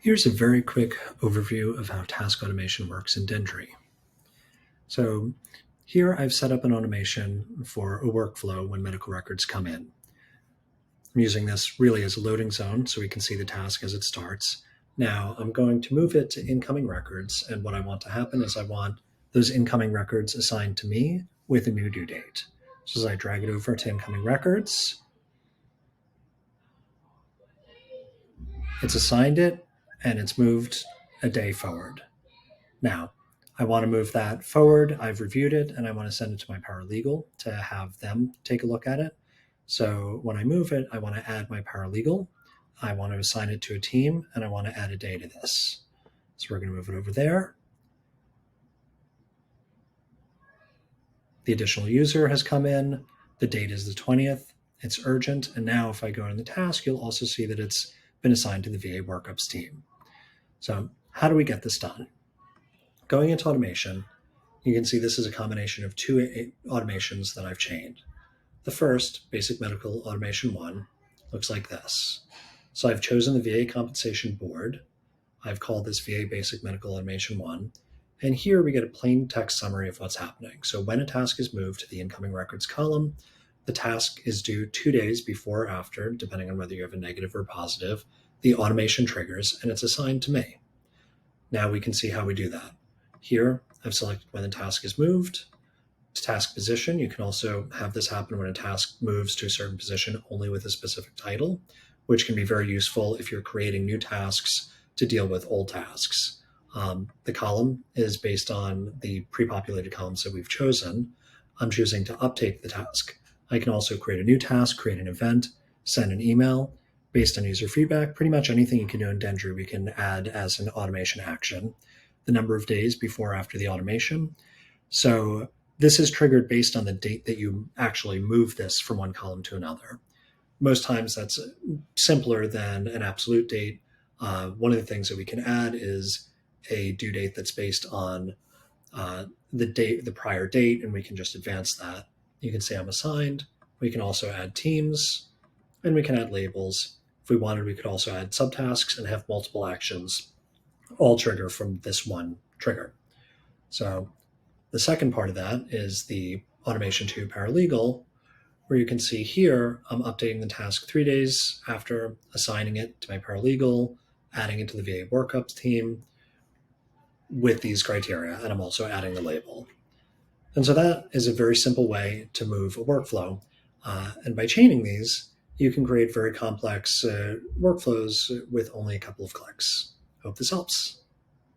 Here's a very quick overview of how task automation works in Dendry. So here I've set up an automation for a workflow when medical records come in. I'm using this really as a loading zone so we can see the task as it starts. Now I'm going to move it to incoming records, and what I want to happen is I want those incoming records assigned to me with a new due date. So as I drag it over to incoming records, it's assigned it and it's moved a day forward. Now, I want to move that forward. I've reviewed it and I want to send it to my paralegal to have them take a look at it. So when I move it, I want to add my paralegal. I want to assign it to a team and I want to add a day to this. So we're going to move it over there. The additional user has come in. The date is the 20th. It's urgent. And now if I go in the task, you'll also see that it's been assigned to the VA workups team. So how do we get this done? Going into automation, you can see this is a combination of two automations that I've chained. The first, Basic Medical Automation 1, looks like this. So I've chosen the VA Compensation Board. I've called this VA Basic Medical Automation 1. And here we get a plain text summary of what's happening. So when a task is moved to the incoming records column, the task is due 2 days before or after, depending on whether you have a negative or positive. The automation triggers and it's assigned to me. Now we can see how we do that. Here, I've selected when the task is moved to task position. You can also have this happen when a task moves to a certain position only with a specific title, which can be very useful if you're creating new tasks to deal with old tasks. The column is based on the pre-populated columns that we've chosen. I'm choosing to update the task. I can also create a new task, create an event, send an email based on user feedback. Pretty much anything you can do in Dendry, we can add as an automation action. The number of days before or after the automation. So this is triggered based on the date that you actually move this from one column to another. Most times that's simpler than an absolute date. One of the things that we can add is a due date that's based on the prior date, and we can just advance that. You can say I'm assigned. We can also add teams, and we can add labels. If we wanted, we could also add subtasks and have multiple actions all trigger from this one trigger. So the second part of that is the automation to paralegal, where you can see here, I'm updating the task 3 days after assigning it to my paralegal, adding it to the VA workups team with these criteria, and I'm also adding the label. And so that is a very simple way to move a workflow. And by chaining these, you can create very complex workflows with only a couple of clicks. Hope this helps.